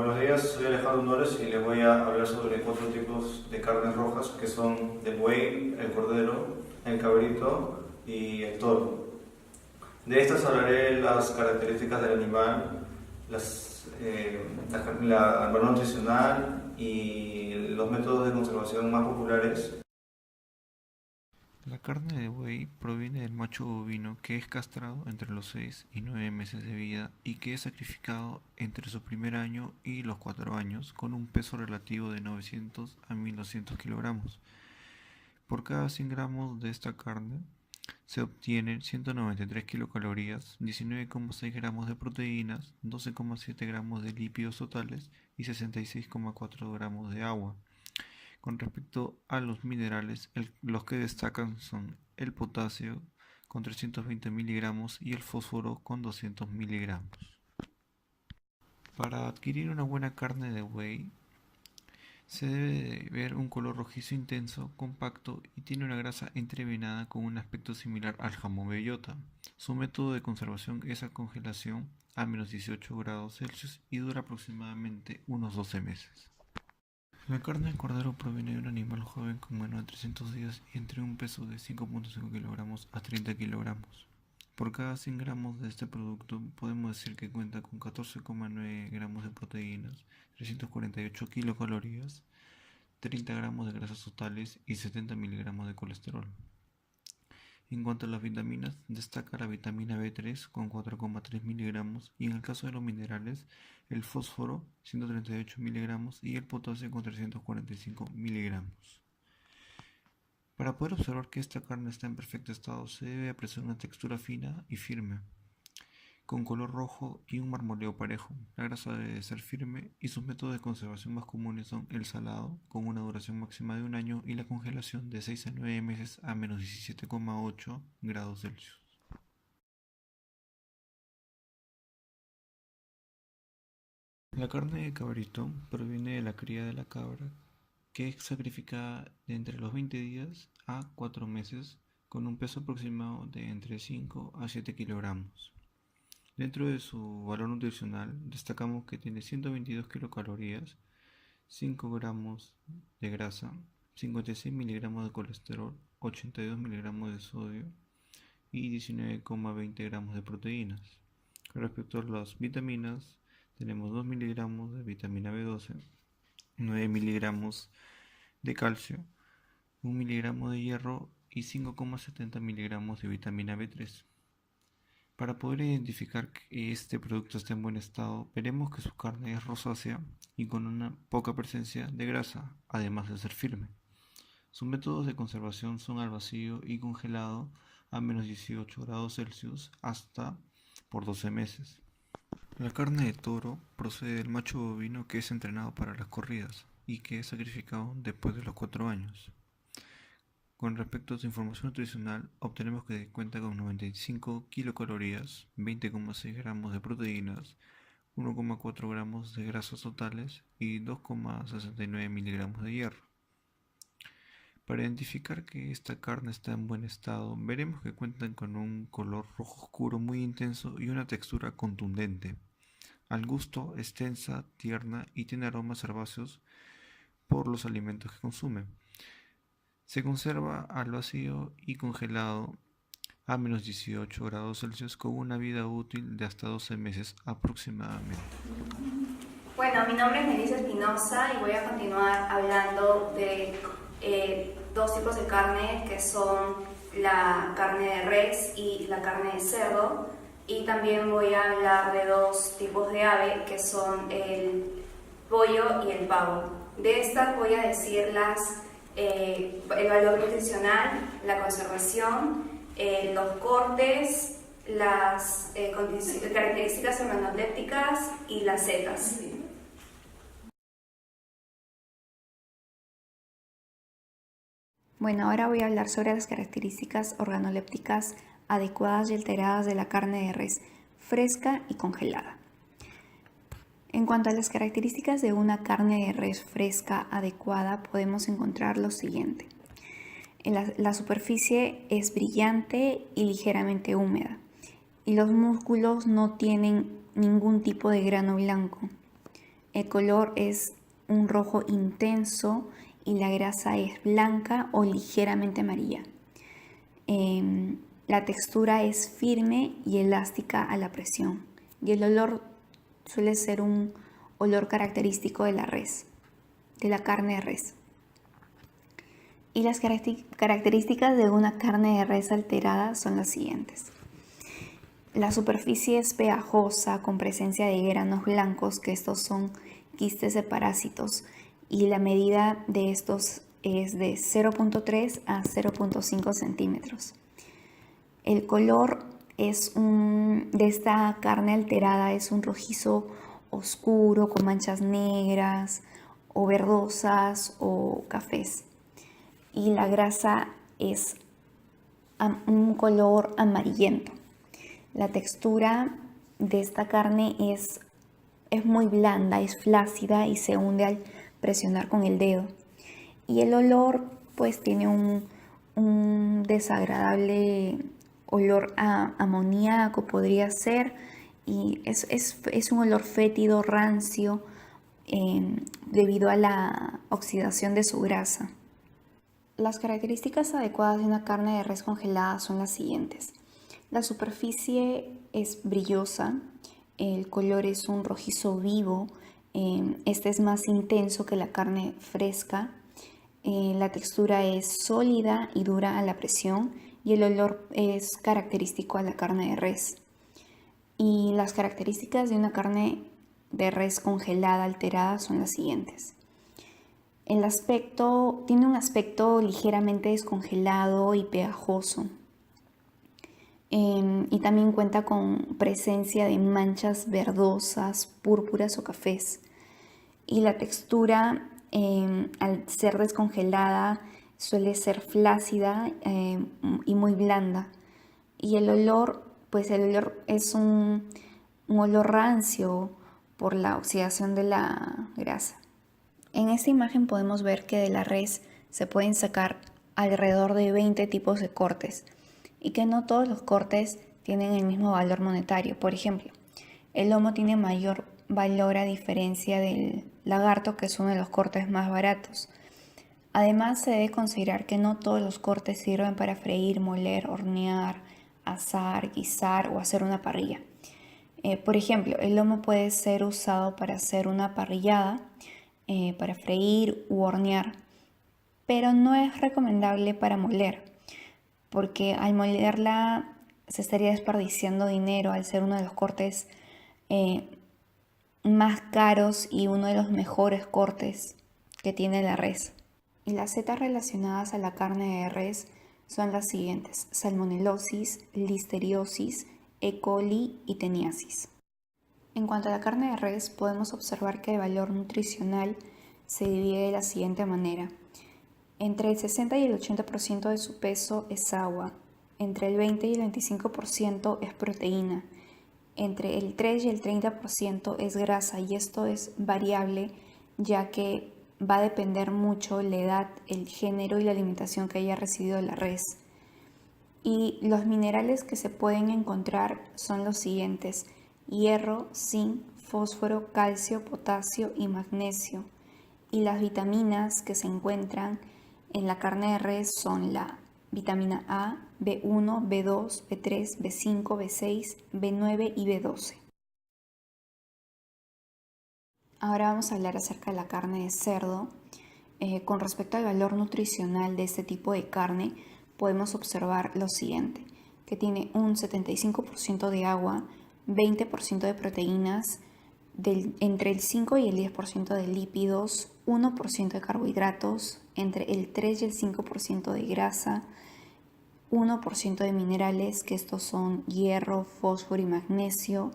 Buenos días, soy Alejandro Nores y les voy a hablar sobre 4 tipos de carnes rojas que son el buey, el cordero, el cabrito y el toro. De estas hablaré las características del animal, el valor nutricional y los métodos de conservación más populares. La carne de buey proviene del macho bovino que es castrado entre los 6 y 9 meses de vida y que es sacrificado entre su primer año y los 4 años con un peso relativo de 900 a 1200 kilogramos. Por cada 100 gramos de esta carne se obtienen 193 kilocalorías, 19,6 gramos de proteínas, 12,7 gramos de lípidos totales y 66,4 gramos de agua. Con respecto a los minerales, los que destacan son el potasio con 320 miligramos y el fósforo con 200 miligramos. Para adquirir una buena carne de buey, se debe de ver un color rojizo intenso, compacto y tiene una grasa entrevenada con un aspecto similar al jamón bellota. Su método de conservación es a congelación a menos 18 grados Celsius y dura aproximadamente unos 12 meses. La carne de cordero proviene de un animal joven con menos de 300 días y entre un peso de 5,5 kilogramos a 30 kilogramos. Por cada 100 gramos de este producto podemos decir que cuenta con 14,9 gramos de proteínas, 348 kilocalorías, 30 gramos de grasas totales y 70 miligramos de colesterol. En cuanto a las vitaminas, destaca la vitamina B3 con 4,3 miligramos y en el caso de los minerales, el fósforo 138 miligramos y el potasio con 345 miligramos. Para poder observar que esta carne está en perfecto estado, se debe apreciar una textura fina y firme, con color rojo y un marmoleo parejo. La grasa debe ser firme y sus métodos de conservación más comunes son el salado, con una duración máxima de un año, y la congelación de 6 a 9 meses a menos 17,8 grados Celsius. La carne de cabrito proviene de la cría de la cabra, que es sacrificada de entre los 20 días a 4 meses, con un peso aproximado de entre 5 a 7 kilogramos. Dentro de su valor nutricional, destacamos que tiene 122 kilocalorías, 5 gramos de grasa, 56 miligramos de colesterol, 82 miligramos de sodio y 19,20 gramos de proteínas. Con respecto a las vitaminas, tenemos 2 miligramos de vitamina B12, 9 miligramos de calcio, 1 miligramo de hierro y 5,70 miligramos de vitamina B3. Para poder identificar que este producto está en buen estado, veremos que su carne es rosácea y con una poca presencia de grasa, además de ser firme. Sus métodos de conservación son al vacío y congelado a menos 18 grados Celsius hasta por 12 meses. La carne de toro procede del macho bovino que es entrenado para las corridas y que es sacrificado después de los 4 años. Con respecto a su información nutricional, obtenemos que cuenta con 95 kilocalorías, 20,6 gramos de proteínas, 1,4 gramos de grasas totales y 2,69 miligramos de hierro. Para identificar que esta carne está en buen estado, veremos que cuentan con un color rojo oscuro muy intenso y una textura contundente. Al gusto es tensa, tierna y tiene aromas herbáceos por los alimentos que consume. Se conserva al vacío y congelado a menos 18 grados Celsius con una vida útil de hasta 12 meses aproximadamente. Bueno, mi nombre es Melissa Espinosa y voy a continuar hablando de dos tipos de carne que son la carne de res y la carne de cerdo, y también voy a hablar de dos tipos de ave que son el pollo y el pavo. De estas voy a decir el valor nutricional, la conservación, los cortes, las características organolépticas y las setas. Bueno, ahora voy a hablar sobre las características organolépticas adecuadas y alteradas de la carne de res fresca y congelada. En cuanto a las características de una carne de res fresca adecuada, podemos encontrar lo siguiente. La superficie es brillante y ligeramente húmeda, y los músculos no tienen ningún tipo de grano blanco. El color es un rojo intenso y la grasa es blanca o ligeramente amarilla. La textura es firme y elástica a la presión. Y el olor suele ser un olor característico de la res, de la carne de res. Y las características de una carne de res alterada son las siguientes. La superficie es pegajosa con presencia de granos blancos, que estos son quistes de parásitos, y la medida de estos es de 0.3 a 0.5 centímetros. El color de esta carne alterada es un rojizo oscuro con manchas negras o verdosas o cafés. Y la grasa es un color amarillento. La textura de esta carne es muy blanda, es flácida y se hunde al presionar con el dedo. Y el olor pues tiene un desagradable olor a amoníaco, podría ser, y es un olor fétido, rancio, debido a la oxidación de su grasa. Las características adecuadas de una carne de res congelada son las siguientes. La superficie es brillosa, el color es un rojizo vivo, este es más intenso que la carne fresca, la textura es sólida y dura a la presión y el olor es característico a la carne de res. Y las características de una carne de res congelada alterada son las siguientes. Tiene un aspecto ligeramente descongelado y pegajoso. Y también cuenta con presencia de manchas verdosas, púrpuras o cafés. Y la textura, al ser descongelada, suele ser flácida y muy blanda. Y el olor es un olor rancio por la oxidación de la grasa. En esta imagen podemos ver que de la res se pueden sacar alrededor de 20 tipos de cortes y que no todos los cortes tienen el mismo valor monetario. Por ejemplo, el lomo tiene mayor valor a diferencia del lagarto, que es uno de los cortes más baratos. Además, se debe considerar que no todos los cortes sirven para freír, moler, hornear, asar, guisar o hacer una parrilla. Por ejemplo, el lomo puede ser usado para hacer una parrillada, para freír u hornear, pero no es recomendable para moler, porque al molerla se estaría desperdiciando dinero al ser uno de los cortes más caros y uno de los mejores cortes que tiene la res. Y las setas relacionadas a la carne de res son las siguientes: salmonelosis, listeriosis, E. coli y teniasis. En cuanto a la carne de res, podemos observar que el valor nutricional se divide de la siguiente manera. Entre el 60 y el 80% de su peso es agua, entre el 20 y el 25% es proteína, entre el 3 y el 30% es grasa, y esto es variable ya que va a depender mucho la edad, el género y la alimentación que haya recibido la res. Y los minerales que se pueden encontrar son los siguientes: hierro, zinc, fósforo, calcio, potasio y magnesio. Y las vitaminas que se encuentran en la carne de res son la vitamina A, B1, B2, B3, B5, B6, B9 y B12. Ahora vamos a hablar acerca de la carne de cerdo. Con respecto al valor nutricional de este tipo de carne, podemos observar lo siguiente: que tiene un 75% de agua, 20% de proteínas, entre el 5 y el 10% de lípidos, 1% de carbohidratos, entre el 3 y el 5% de grasa, 1% de minerales, que estos son hierro, fósforo y magnesio.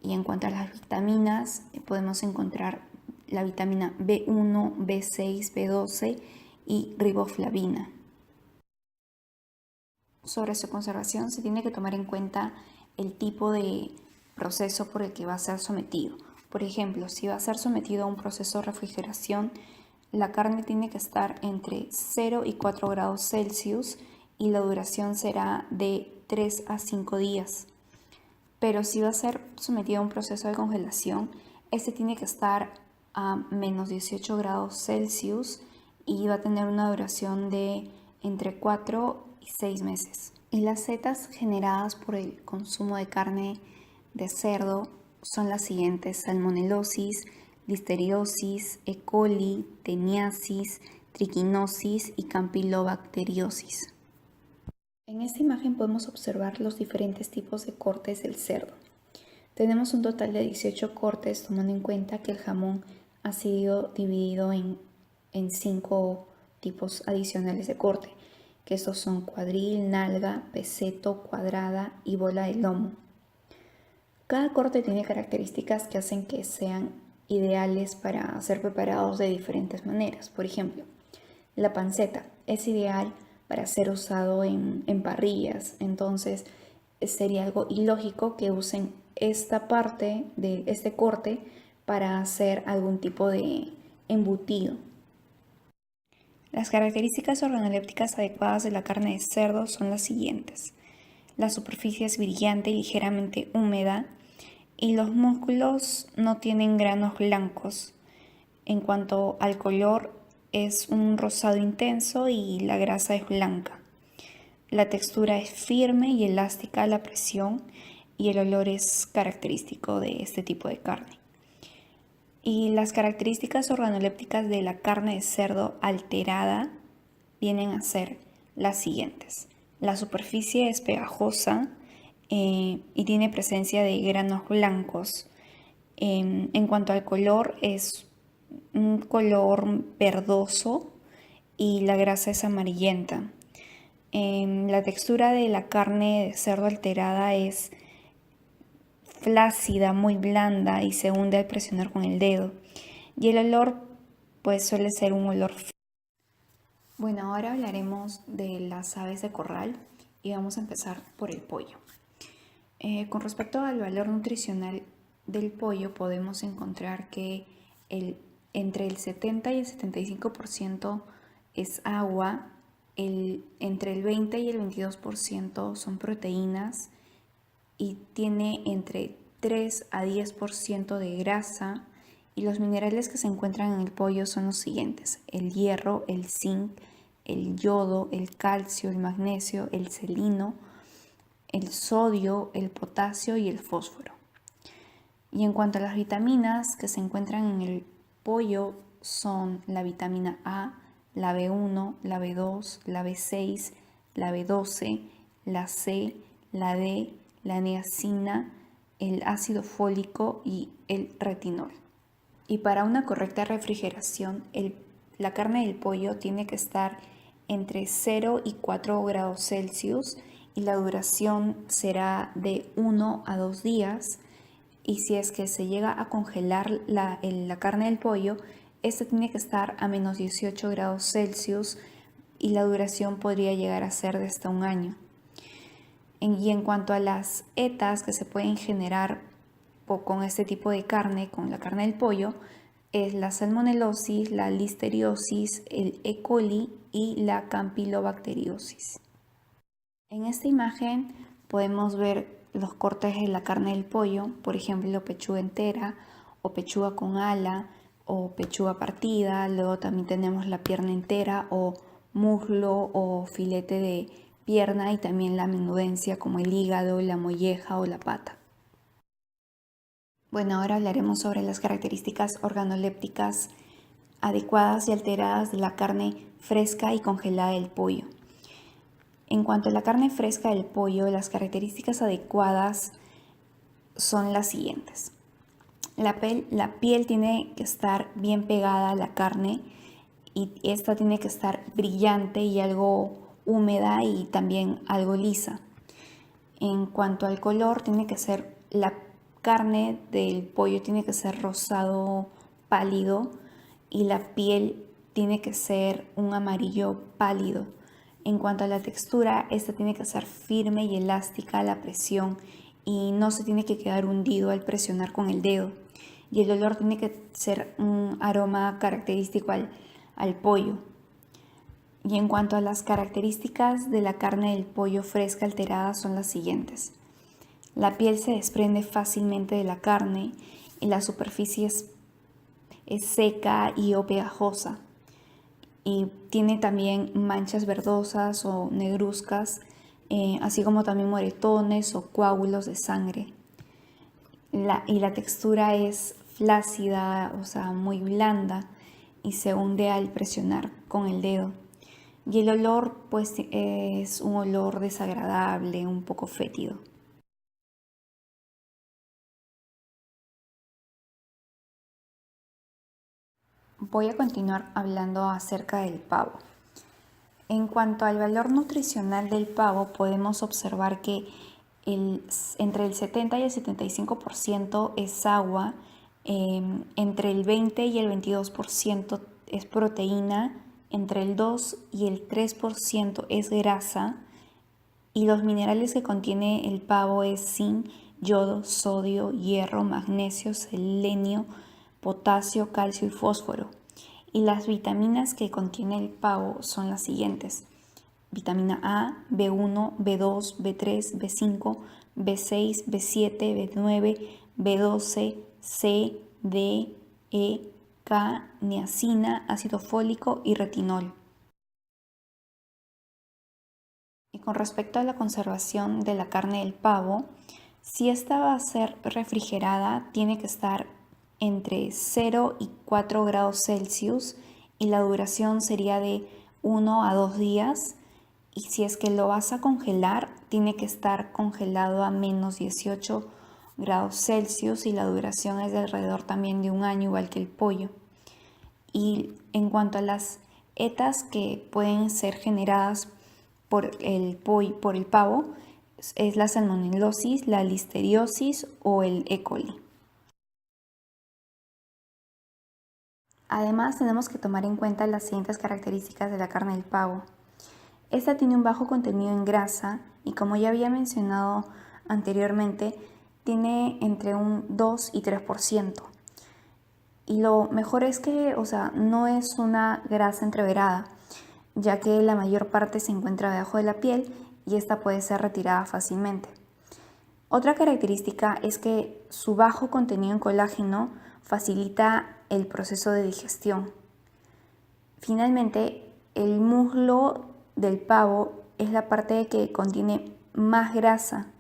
Y en cuanto a las vitaminas, podemos encontrar la vitamina B1, B6, B12 y riboflavina. Sobre su conservación se tiene que tomar en cuenta el tipo de proceso por el que va a ser sometido. Por ejemplo, si va a ser sometido a un proceso de refrigeración, la carne tiene que estar entre 0 y 4 grados Celsius y la duración será de 3 a 5 días. Pero si va a ser sometido a un proceso de congelación, Este tiene que estar a menos 18 grados Celsius y va a tener una duración de entre 4 y 6 meses. Y las setas generadas por el consumo de carne de cerdo son las siguientes: salmonelosis, listeriosis, E. coli, teniasis, triquinosis y campylobacteriosis. En esta imagen podemos observar los diferentes tipos de cortes del cerdo. Tenemos un total de 18 cortes, tomando en cuenta que el jamón ha sido dividido en 5 tipos adicionales de corte, que estos son cuadril, nalga, peseto, cuadrada y bola de lomo. Cada corte tiene características que hacen que sean ideales para ser preparados de diferentes maneras. Por ejemplo, la panceta es ideal para ser usado en parrillas, entonces sería algo ilógico que usen esta parte de este corte para hacer algún tipo de embutido. Las características organolépticas adecuadas de la carne de cerdo son las siguientes: la superficie es brillante y ligeramente húmeda y los músculos no tienen granos blancos. En cuanto al color, es un rosado intenso y la grasa es blanca. La textura es firme y elástica a la presión y el olor es característico de este tipo de carne. Y las características organolépticas de la carne de cerdo alterada vienen a ser las siguientes: la superficie es pegajosa y tiene presencia de granos blancos. En cuanto al color, es un color verdoso y la grasa es amarillenta. La textura de la carne de cerdo alterada es flácida, muy blanda y se hunde al presionar con el dedo. Y el olor pues suele ser un olor frío. Bueno, ahora hablaremos de las aves de corral y vamos a empezar por el pollo. Con respecto al valor nutricional del pollo, podemos encontrar que entre el 70 y el 75% es agua, entre el 20 y el 22% son proteínas y tiene entre 3 a 10% de grasa, y los minerales que se encuentran en el pollo son los siguientes: el hierro, el zinc, el yodo, el calcio, el magnesio, el seleno, el sodio, el potasio y el fósforo. Y en cuanto a las vitaminas que se encuentran en el pollo, son la vitamina A, la B1, la B2, la B6, la B12, la C, la D, la niacina, el ácido fólico y el retinol. Y para una correcta refrigeración, la carne del pollo tiene que estar entre 0 y 4 grados Celsius y la duración será de 1 a 2 días. Y si es que se llega a congelar la carne del pollo, esta tiene que estar a menos 18 grados Celsius y la duración podría llegar a ser de hasta 1 año. Y en cuanto a las ETAs que se pueden generar con este tipo de carne, con la carne del pollo, es la salmonelosis, la listeriosis, el E. coli y la campylobacteriosis. En esta imagen podemos ver los cortes de la carne del pollo, por ejemplo, pechuga entera o pechuga con ala o pechuga partida. Luego también tenemos la pierna entera o muslo o filete de pierna, y también la menudencia como el hígado, la molleja o la pata. Bueno, ahora hablaremos sobre las características organolépticas adecuadas y alteradas de la carne fresca y congelada del pollo. En cuanto a la carne fresca del pollo, las características adecuadas son las siguientes: la piel tiene que estar bien pegada a la carne y esta tiene que estar brillante y algo húmeda y también algo lisa. En cuanto al color, la carne del pollo tiene que ser rosado pálido y la piel tiene que ser un amarillo pálido. En cuanto a la textura, esta tiene que ser firme y elástica a la presión y no se tiene que quedar hundido al presionar con el dedo. Y el olor tiene que ser un aroma característico al pollo. Y en cuanto a las características de la carne del pollo fresca alterada, son las siguientes: la piel se desprende fácilmente de la carne y la superficie es seca y o pegajosa. Y tiene también manchas verdosas o negruzcas, así como también moretones o coágulos de sangre. Y la textura es flácida, o sea, muy blanda y se hunde al presionar con el dedo. Y el olor, pues, es un olor desagradable, un poco fétido. Voy a continuar hablando acerca del pavo. En cuanto al valor nutricional del pavo, podemos observar que entre el 70 y el 75% es agua, entre el 20 y el 22% es proteína, entre el 2 y el 3% es grasa, y los minerales que contiene el pavo es zinc, yodo, sodio, hierro, magnesio, selenio, potasio, calcio y fósforo. Y las vitaminas que contiene el pavo son las siguientes: vitamina A, B1, B2, B3, B5, B6, B7, B9, B12, C, D, E, K, niacina, ácido fólico y retinol. Y con respecto a la conservación de la carne del pavo, si esta va a ser refrigerada, tiene que estar entre 0 y 4 grados Celsius y la duración sería de 1 a 2 días. Y si es que lo vas a congelar, tiene que estar congelado a menos 18 grados Celsius y la duración es de alrededor también de un año, igual que el pollo. Y en cuanto a las ETAs que pueden ser generadas por el pavo, es la salmonelosis, la listeriosis o el E. coli. Además, tenemos que tomar en cuenta las siguientes características de la carne del pavo. Esta tiene un bajo contenido en grasa y, como ya había mencionado anteriormente, tiene entre un 2 y 3%. Y lo mejor es que, no es una grasa entreverada, ya que la mayor parte se encuentra debajo de la piel y esta puede ser retirada fácilmente. Otra característica es que su bajo contenido en colágeno facilita el proceso de digestión. Finalmente, el muslo del pavo es la parte que contiene más grasa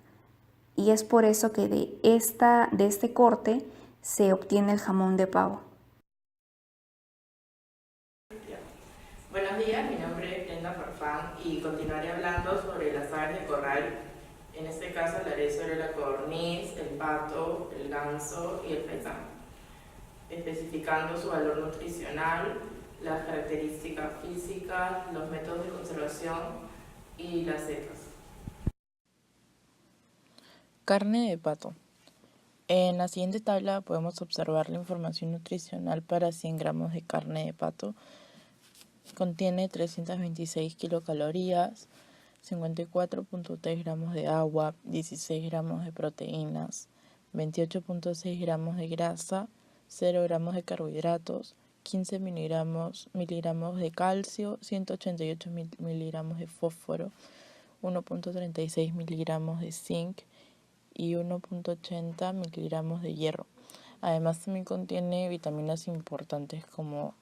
y es por eso que de este corte se obtiene el jamón de pavo. Buenos días, mi nombre es Brenda Farfán y continuaré hablando sobre las aves de corral. En este caso hablaré sobre la codorniz, el pato, el ganso y el faisán, especificando su valor nutricional, las características físicas, los métodos de conservación y las setas. Carne de pato. En la siguiente tabla podemos observar la información nutricional para 100 gramos de carne de pato. Contiene 326 kilocalorías, 54.3 gramos de agua, 16 gramos de proteínas, 28.6 gramos de grasa, 0 gramos de carbohidratos, 15 miligramos de calcio, 188 miligramos de fósforo, 1.36 miligramos de zinc y 1.80 miligramos de hierro. Además también contiene vitaminas importantes como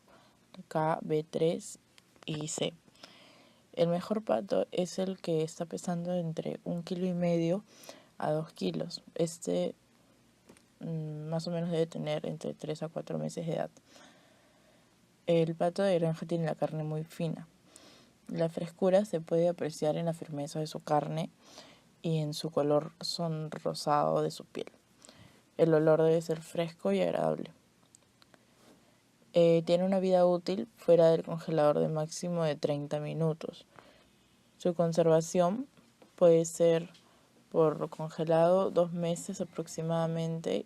K, B3 y C. El mejor pato es el que está pesando entre 1,5 kg a 2 kilos. Más o menos debe tener entre 3 a 4 meses de edad. El pato de granja tiene la carne muy fina. La frescura se puede apreciar en la firmeza de su carne y en su color sonrosado de su piel. El olor debe ser fresco y agradable. Tiene una vida útil fuera del congelador de máximo de 30 minutos. Su conservación puede ser por congelado 2 meses aproximadamente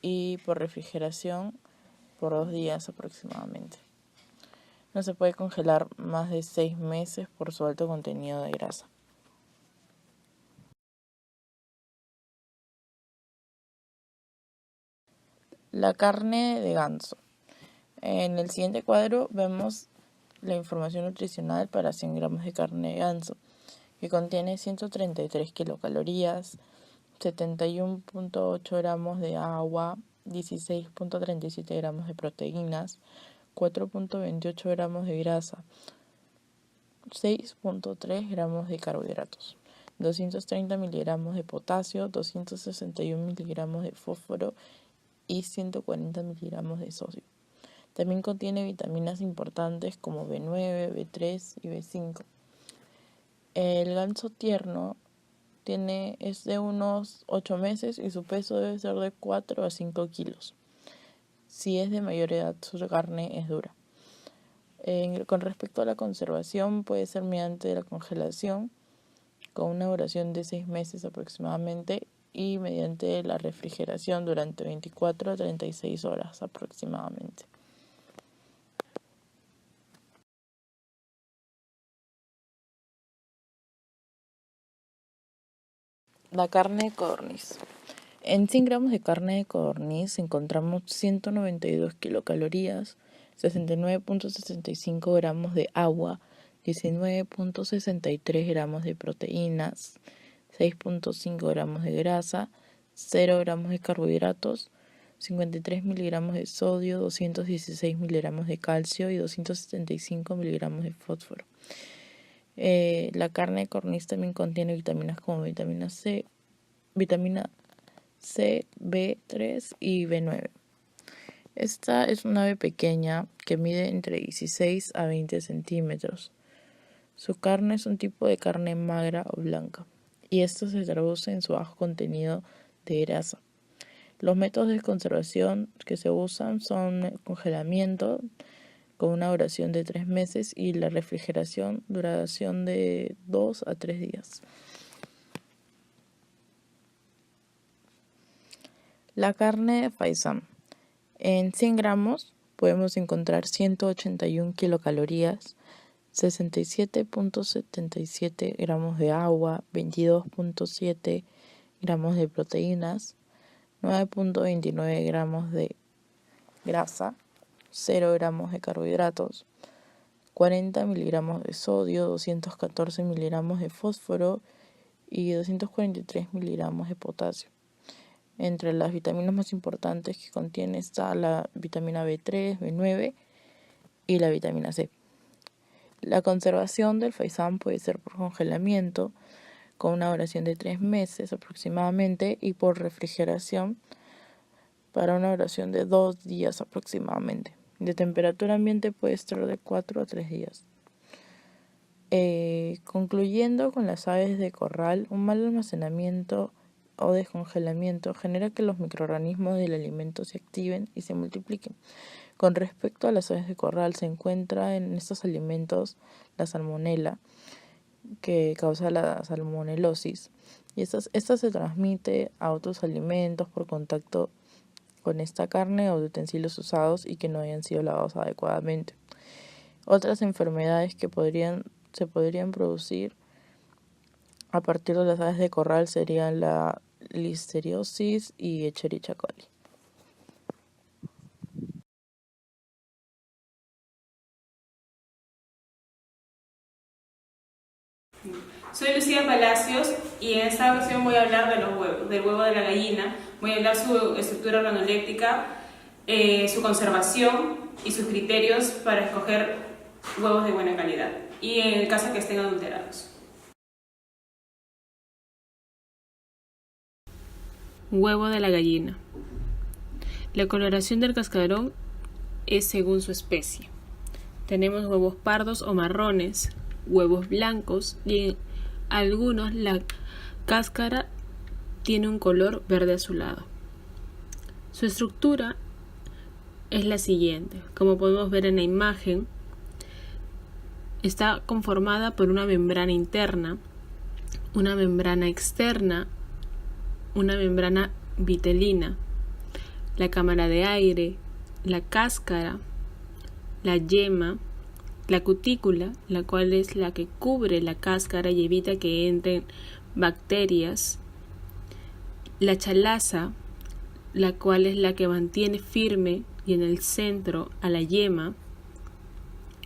y por refrigeración por 2 días aproximadamente. No se puede congelar más de 6 meses por su alto contenido de grasa. La carne de ganso. En el siguiente cuadro vemos la información nutricional para 100 gramos de carne de ganso, que contiene 133 kilocalorías, 71.8 gramos de agua, 16.37 gramos de proteínas, 4.28 gramos de grasa, 6.3 gramos de carbohidratos, 230 miligramos de potasio, 261 miligramos de fósforo y 140 miligramos de sodio. También contiene vitaminas importantes como B9, B3 y B5. El ganso tierno es de unos 8 meses y su peso debe ser de 4 a 5 kilos. Si es de mayor edad, su carne es dura. Con respecto a la conservación, puede ser mediante la congelación, con una duración de 6 meses aproximadamente, y mediante la refrigeración durante 24 a 36 horas aproximadamente. La carne de codorniz. En 100 gramos de carne de codorniz encontramos 192 kilocalorías, 69.65 gramos de agua, 19.63 gramos de proteínas, 6.5 gramos de grasa, 0 gramos de carbohidratos, 53 miligramos de sodio, 216 miligramos de calcio y 275 miligramos de fósforo. La carne de codorniz también contiene vitaminas como vitamina C, B3 y B9. Esta es una ave pequeña que mide entre 16 a 20 centímetros. Su carne es un tipo de carne magra o blanca, y esto se traduce en su bajo contenido de grasa. Los métodos de conservación que se usan son el congelamiento, con una duración de 3 meses, y la refrigeración, duración de 2 a 3 días. La carne de faisán. En 100 gramos podemos encontrar 181 kilocalorías, 67.77 gramos de agua, 22.7 gramos de proteínas, 9.29 gramos de grasa, 0 gramos de carbohidratos, 40 miligramos de sodio, 214 miligramos de fósforo y 243 miligramos de potasio. Entre las vitaminas más importantes que contiene está la vitamina B3, B9 y la vitamina C. La conservación del faisán puede ser por congelamiento, con una duración de 3 meses aproximadamente, y por refrigeración para una duración de 2 días aproximadamente. De temperatura ambiente puede estar de 4 a 3 días. Concluyendo con las aves de corral, un mal almacenamiento o descongelamiento genera que los microorganismos del alimento se activen y se multipliquen. Con respecto a las aves de corral, se encuentra en estos alimentos la salmonela, que causa la salmonelosis, y esta se transmite a otros alimentos por contacto con esta carne o de utensilios usados y que no hayan sido lavados adecuadamente. Otras enfermedades que se podrían producir a partir de las aves de corral serían la listeriosis y Escherichia coli. Soy Lucía Palacios y en esta ocasión voy a hablar de los huevos, del huevo de la gallina. Voy a hablar su estructura organoléptica, su conservación y sus criterios para escoger huevos de buena calidad y en el caso que estén adulterados. Huevo de la gallina. La coloración del cascarón es según su especie. Tenemos huevos pardos o marrones, huevos blancos y en algunos la cáscara tiene un color verde azulado. Su estructura es la siguiente. Como podemos ver en la imagen, está conformada por una membrana interna, una membrana externa, una membrana vitelina, la cámara de aire, la cáscara, la yema, la cutícula, la cual es la que cubre la cáscara y evita que entren bacterias, la chalaza, la cual es la que mantiene firme y en el centro a la yema,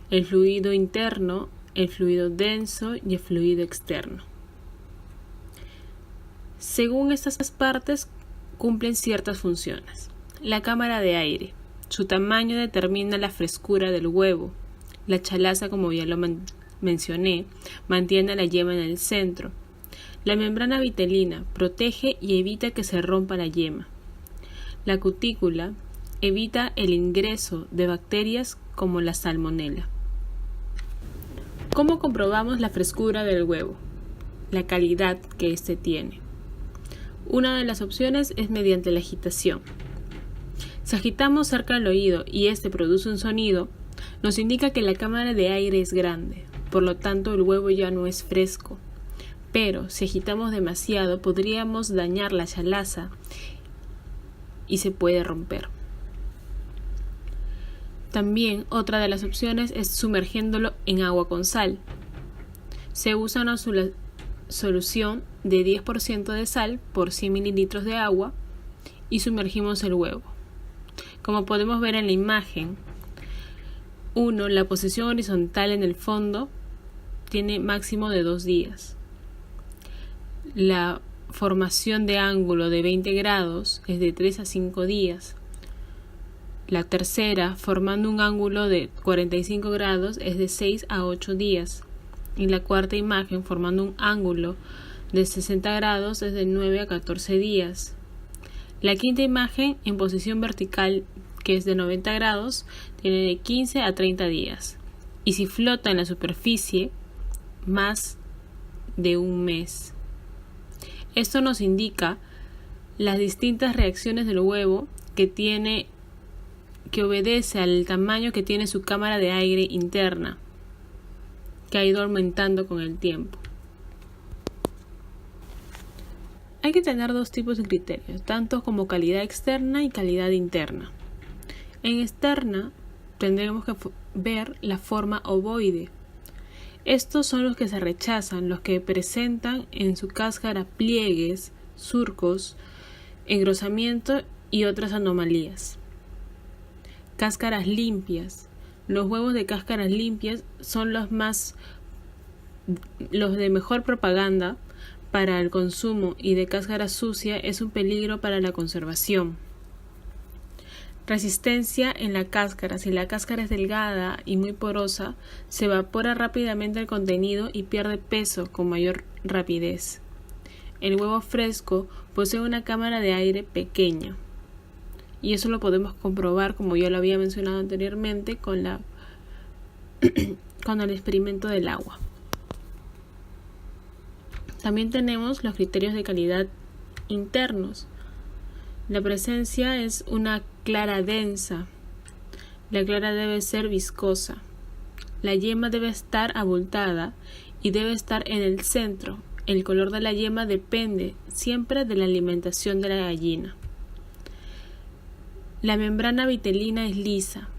el fluido interno, el fluido denso y el fluido externo. Según estas partes cumplen ciertas funciones. La cámara de aire. Su tamaño determina la frescura del huevo. La chalaza, como ya lo mencioné, mantiene la yema en el centro. La membrana vitelina protege y evita que se rompa la yema. La cutícula evita el ingreso de bacterias como la salmonela. ¿Cómo comprobamos la frescura del huevo? La calidad que éste tiene. Una de las opciones es mediante la agitación. Si agitamos cerca del oído y este produce un sonido, nos indica que la cámara de aire es grande, por lo tanto el huevo ya no es fresco. Pero si agitamos demasiado podríamos dañar la chalaza y se puede romper. También otra de las opciones es sumergiéndolo en agua con sal. Se usa una solución de 10% de sal por 100 mililitros de agua y sumergimos el huevo. Como podemos ver en la imagen, la posición horizontal en el fondo tiene máximo de 2 días. La formación de ángulo de 20 grados es de 3 a 5 días. La tercera, formando un ángulo de 45 grados, es de 6 a 8 días. Y la cuarta imagen, formando un ángulo de 60 grados, es de 9 a 14 días. La quinta imagen, en posición vertical, que es de 90 grados, tiene de 15 a 30 días. Y si flota en la superficie, más de un mes. Esto nos indica las distintas reacciones del huevo que obedece al tamaño que tiene su cámara de aire interna, que ha ido aumentando con el tiempo. Hay que tener dos tipos de criterios, tanto como calidad externa y calidad interna. En externa tendremos que ver la forma ovoide. Estos son los que se rechazan, los que presentan en su cáscara pliegues, surcos, engrosamiento y otras anomalías. Cáscaras limpias. Los huevos de cáscaras limpias son los de mejor propaganda para el consumo, y de cáscara sucia es un peligro para la conservación. Resistencia en la cáscara. Si la cáscara es delgada y muy porosa, se evapora rápidamente el contenido y pierde peso con mayor rapidez. El huevo fresco posee una cámara de aire pequeña, y eso lo podemos comprobar, como ya lo había mencionado anteriormente, con el experimento del agua. También tenemos los criterios de calidad internos. La presencia es una clara densa. La clara debe ser viscosa. La yema debe estar abultada y debe estar en el centro. El color de la yema depende siempre de la alimentación de la gallina. La membrana vitelina es lisa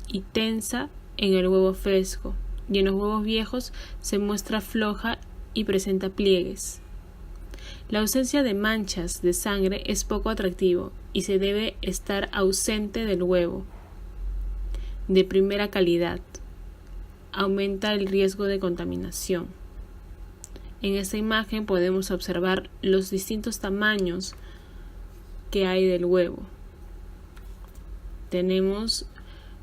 y tensa en el huevo fresco, y en los huevos viejos se muestra floja y presenta pliegues. La ausencia de manchas de sangre es poco atractivo y se debe estar ausente del huevo. De primera calidad. Aumenta el riesgo de contaminación. En esta imagen podemos observar los distintos tamaños que hay del huevo. Tenemos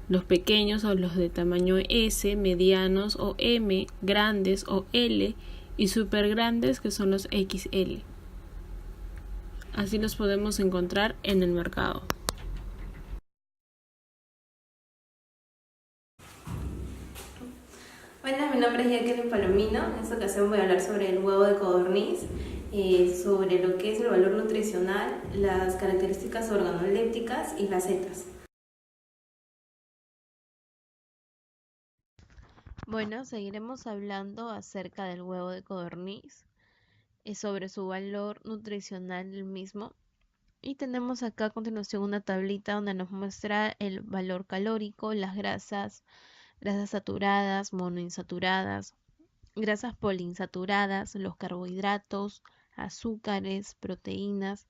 los pequeños o los de tamaño S, medianos o M, grandes o L y super grandes, que son los XL. Así los podemos encontrar en el mercado. Buenas, mi nombre es Jacqueline Palomino. En esta ocasión voy a hablar sobre el huevo de codorniz, sobre lo que es el valor nutricional, las características organolépticas y las setas. Bueno, seguiremos hablando acerca del huevo de codorniz y sobre su valor nutricional del mismo. Y tenemos acá a continuación una tablita donde nos muestra el valor calórico, las grasas saturadas, monoinsaturadas, grasas poliinsaturadas, los carbohidratos, azúcares, proteínas,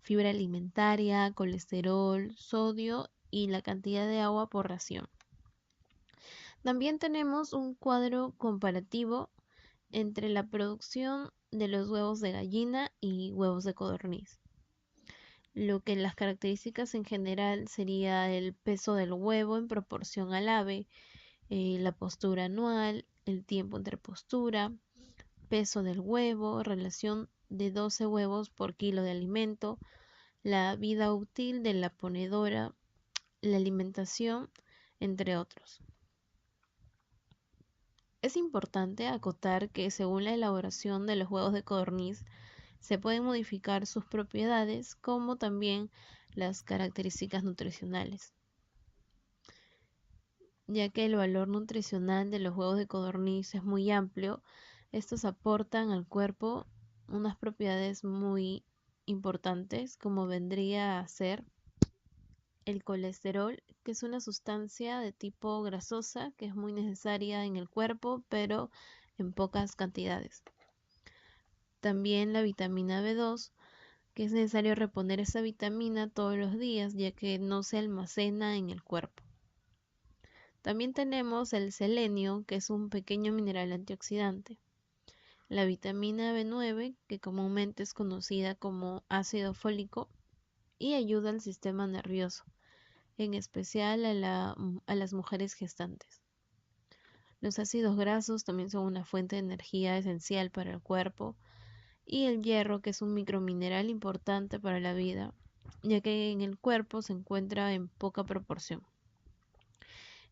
fibra alimentaria, colesterol, sodio y la cantidad de agua por ración. También tenemos un cuadro comparativo entre la producción de los huevos de gallina y huevos de codorniz. Lo que las características en general sería el peso del huevo en proporción al ave, la postura anual, el tiempo entre postura, peso del huevo, relación de 12 huevos por kilo de alimento, la vida útil de la ponedora, la alimentación, entre otros. Es importante acotar que según la elaboración de los huevos de codorniz se pueden modificar sus propiedades como también las características nutricionales, ya que el valor nutricional de los huevos de codorniz es muy amplio. Estos aportan al cuerpo unas propiedades muy importantes, como vendría a ser el colesterol, que es una sustancia de tipo grasosa que es muy necesaria en el cuerpo, pero en pocas cantidades. También la vitamina B2, que es necesario reponer esa vitamina todos los días, ya que no se almacena en el cuerpo. También tenemos el selenio, que es un pequeño mineral antioxidante. La vitamina B9, que comúnmente es conocida como ácido fólico, y ayuda al sistema nervioso, en especial a las mujeres gestantes. Los ácidos grasos también son una fuente de energía esencial para el cuerpo, y el hierro, que es un micromineral importante para la vida, ya que en el cuerpo se encuentra en poca proporción.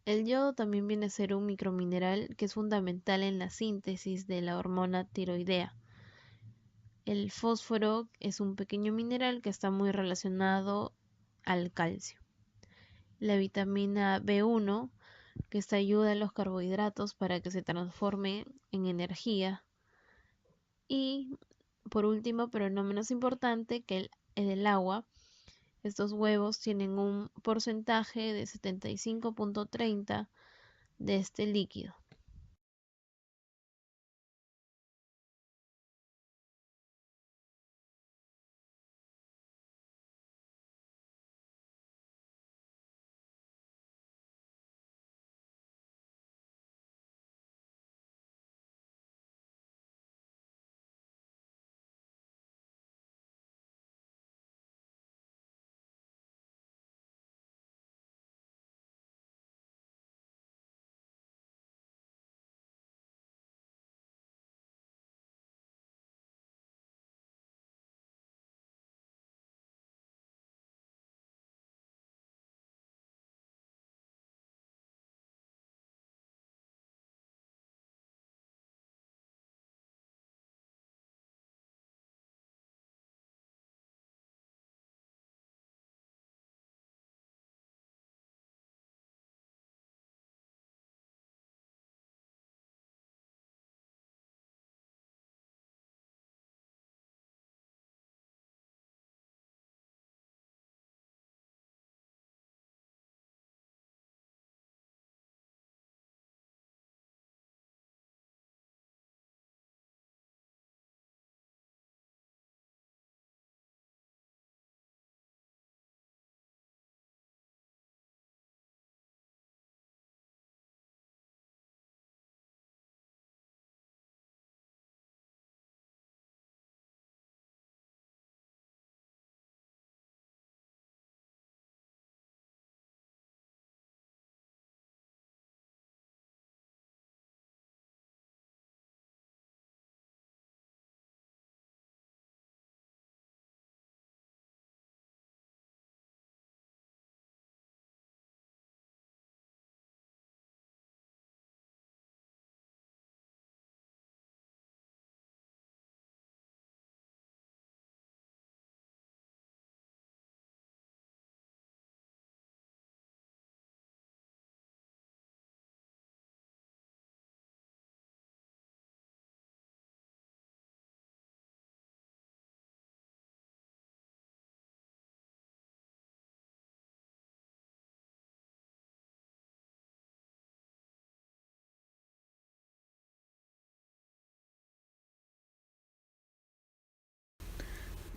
El yodo también viene a ser un micromineral que es fundamental en la síntesis de la hormona tiroidea. El fósforo es un pequeño mineral que está muy relacionado al calcio. La vitamina B1, que esta ayuda a los carbohidratos para que se transformen en energía. Y por último, pero no menos importante, que el agua. Estos huevos tienen un porcentaje de 75.30 de este líquido.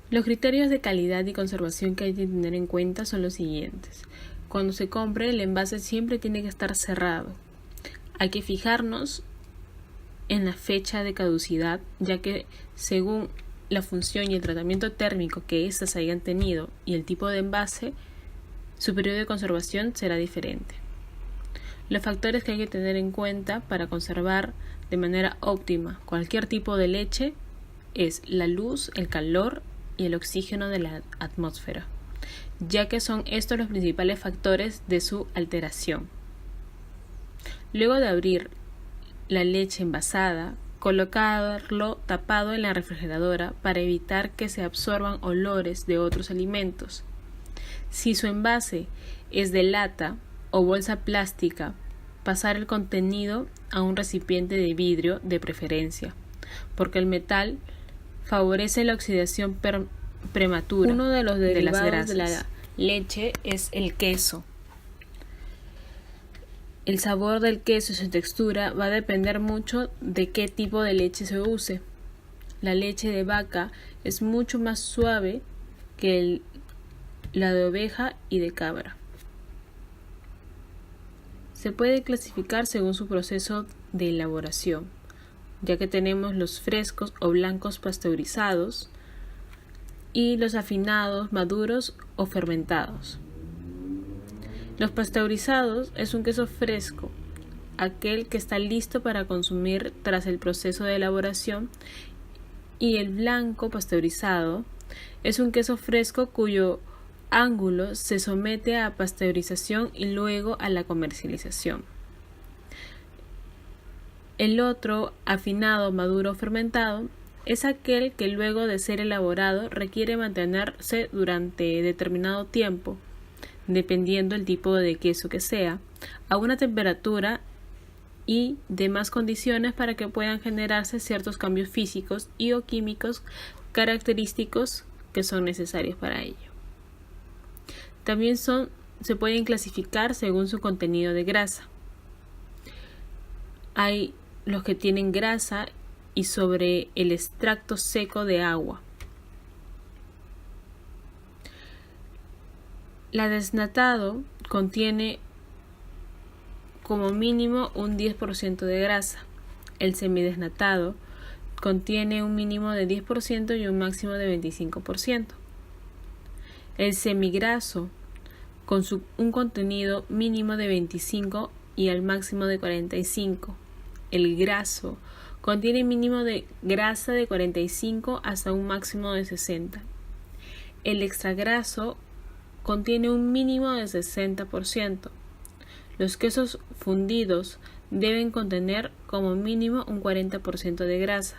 Los criterios de calidad y conservación que hay que tener en cuenta son los siguientes. Cuando se compre, el envase siempre tiene que estar cerrado. Hay que fijarnos en la fecha de caducidad, ya que según la función y el tratamiento térmico que éstas hayan tenido y el tipo de envase, su periodo de conservación será diferente. Los factores que hay que tener en cuenta para conservar de manera óptima cualquier tipo de leche es la luz, el calor y el oxígeno de la atmósfera, ya que son estos los principales factores de su alteración. Luego de abrir la leche envasada, colocarlo tapado en la refrigeradora para evitar que se absorban olores de otros alimentos. Si su envase es de lata o bolsa plástica, pasar el contenido a un recipiente de vidrio de preferencia, porque el metal favorece la oxidación prematura. Uno de los derivados de la leche es el queso. El sabor del queso y su textura va a depender mucho de qué tipo de leche se use. La leche de vaca es mucho más suave que la de oveja y de cabra. Se puede clasificar según su proceso de elaboración, ya que tenemos los frescos o blancos pasteurizados y los afinados, maduros o fermentados. Los pasteurizados es un queso fresco, aquel que está listo para consumir tras el proceso de elaboración, y el blanco pasteurizado es un queso fresco cuyo ángulo se somete a pasteurización y luego a la comercialización. El otro, afinado, maduro o fermentado, es aquel que luego de ser elaborado requiere mantenerse durante determinado tiempo, dependiendo del tipo de queso que sea, a una temperatura y demás condiciones para que puedan generarse ciertos cambios físicos y o químicos característicos que son necesarios para ello. También se pueden clasificar según su contenido de grasa. Hay los que tienen grasa y sobre el extracto seco de agua. La desnatado contiene como mínimo un 10% de grasa. El semidesnatado contiene un mínimo de 10% y un máximo de 25%. El semigraso con un contenido mínimo de 25 y al máximo de 45. El graso contiene mínimo de grasa de 45 hasta un máximo de 60. El extragraso contiene un mínimo de 60%. Los quesos fundidos deben contener como mínimo un 40% de grasa.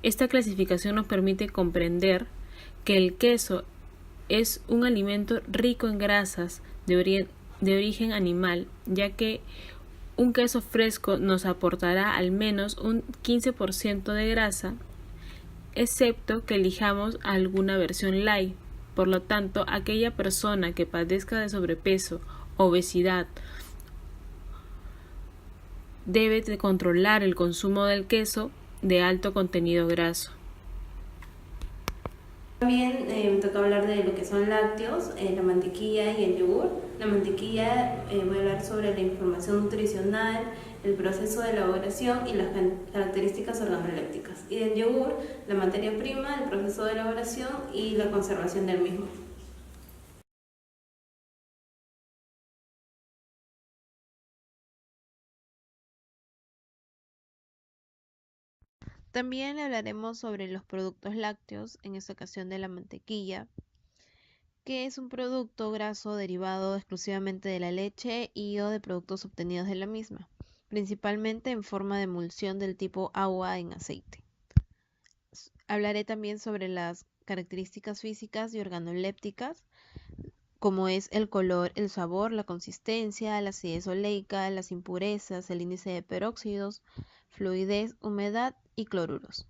Esta clasificación nos permite comprender que el queso es un alimento rico en grasas de origen animal, ya que un queso fresco nos aportará al menos un 15% de grasa, excepto que elijamos alguna versión light. Por lo tanto, aquella persona que padezca de sobrepeso, obesidad, debe de controlar el consumo del queso de alto contenido graso. También me toca hablar de lo que son lácteos, la mantequilla y el yogur. La mantequilla, voy a hablar sobre la información nutricional, el proceso de elaboración y las características organolépticas. Y del yogur, la materia prima, el proceso de elaboración y la conservación del mismo. También le hablaremos sobre los productos lácteos, en esta ocasión de la mantequilla, que es un producto graso derivado exclusivamente de la leche y o de productos obtenidos de la misma, principalmente en forma de emulsión del tipo agua en aceite. Hablaré también sobre las características físicas y organolépticas, como es el color, el sabor, la consistencia, la acidez oleica, las impurezas, el índice de peróxidos, fluidez, humedad y cloruros.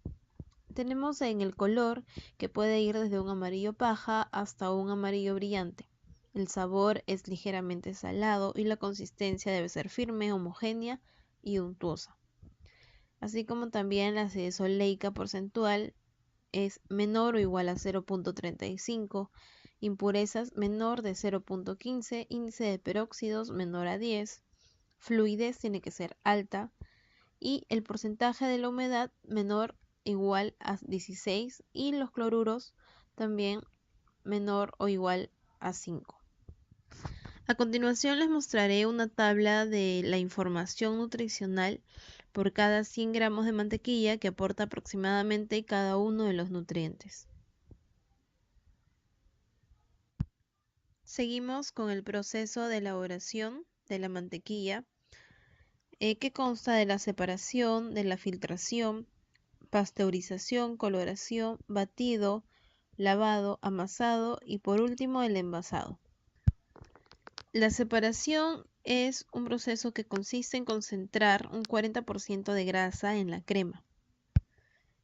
Tenemos en el color que puede ir desde un amarillo paja hasta un amarillo brillante. El sabor es ligeramente salado y la consistencia debe ser firme, homogénea y untuosa. Así como también la acidez oleica porcentual es menor o igual a 0.35, impurezas menor de 0.15, índice de peróxidos menor a 10, fluidez tiene que ser alta y el porcentaje de la humedad menor igual a 16 y los cloruros también menor o igual a 5. A continuación les mostraré una tabla de la información nutricional por cada 100 gramos de mantequilla que aporta aproximadamente cada uno de los nutrientes. Seguimos con el proceso de elaboración de la mantequilla, que consta de la separación, de la filtración, pasteurización, coloración, batido, lavado, amasado y por último el envasado. La separación es un proceso que consiste en concentrar un 40% de grasa en la crema.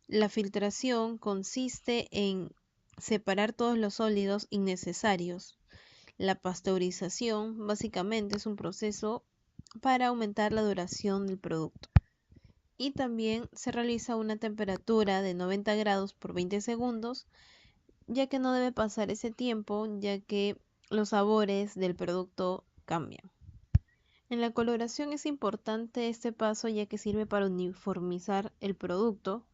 La filtración consiste en separar todos los sólidos innecesarios. La pasteurización básicamente es un proceso para aumentar la duración del producto. Y también se realiza a una temperatura de 90 grados por 20 segundos, ya que no debe pasar ese tiempo, ya que los sabores del producto cambian. En la coloración es importante este paso, ya que sirve para uniformizar el producto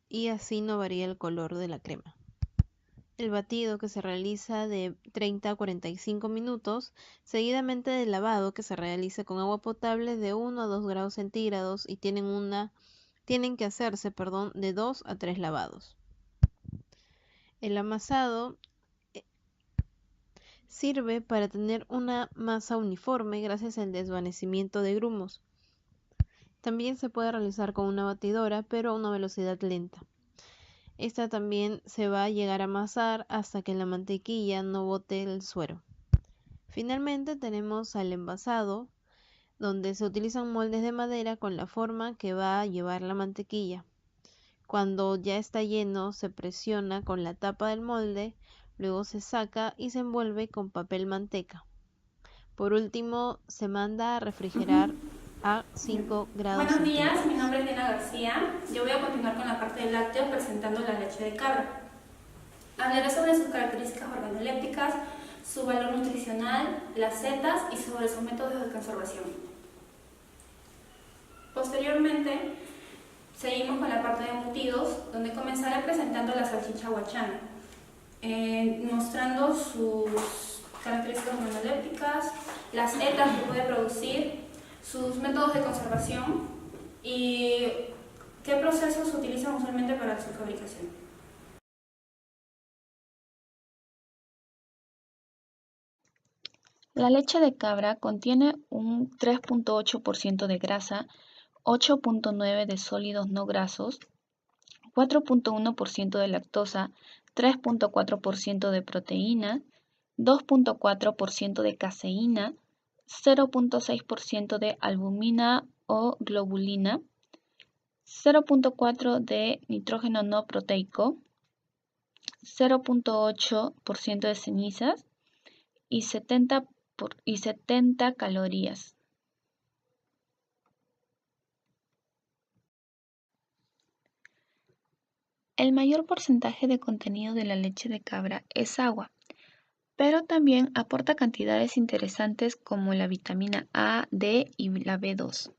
y así no varía el color de la crema. El batido, que se realiza de 30 a 45 minutos, seguidamente del lavado, que se realiza con agua potable de 1 a 2 grados centígrados y tienen que hacerse de 2 a 3 lavados. El amasado sirve para tener una masa uniforme gracias al desvanecimiento de grumos. También se puede realizar con una batidora, pero a una velocidad lenta. Esta también se va a llegar a amasar hasta que la mantequilla no bote el suero. Finalmente tenemos al envasado, donde se utilizan moldes de madera con la forma que va a llevar la mantequilla. Cuando ya está lleno, se presiona con la tapa del molde, luego se saca y se envuelve con papel manteca. Por último, se manda a refrigerar a 5 grados Buenos días, centígrados. mi nombre es Diana García. Yo voy a continuar con la parte de lácteos presentando la leche de cabra. Hablaré sobre sus características organolépticas, su valor nutricional, las setas y sobre sus métodos de conservación. Posteriormente, seguimos con la parte de embutidos, donde comenzaré presentando la salchicha huachana, mostrando sus características organolépticas, las setas que puede producir, sus métodos de conservación y qué procesos se utilizan usualmente para su fabricación. La leche de cabra contiene un 3.8% de grasa, 8.9% de sólidos no grasos, 4.1% de lactosa, 3.4% de proteína, 2.4% de caseína, 0.6% de albumina o globulina, 0.4% de nitrógeno no proteico, 0.8% de cenizas y 70 calorías. El mayor porcentaje de contenido de la leche de cabra es agua, pero también aporta cantidades interesantes como la vitamina A, D y la B2,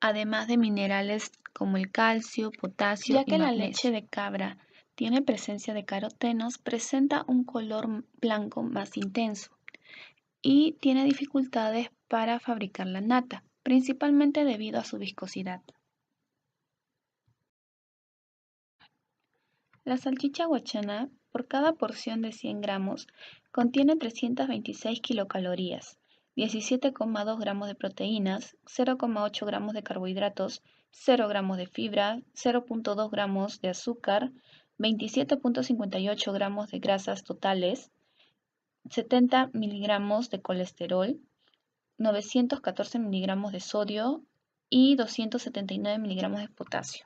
además de minerales como el calcio, potasio y magnesio. Ya que la leche de cabra tiene presencia de carotenos, presenta un color blanco más intenso y tiene dificultades para fabricar la nata, principalmente debido a su viscosidad. La salchicha huachana, por cada porción de 100 gramos, contiene 326 kilocalorías, 17,2 gramos de proteínas, 0,8 gramos de carbohidratos, 0 gramos de fibra, 0,2 gramos de azúcar, 27,58 gramos de grasas totales, 70 miligramos de colesterol, 914 miligramos de sodio y 279 miligramos de potasio.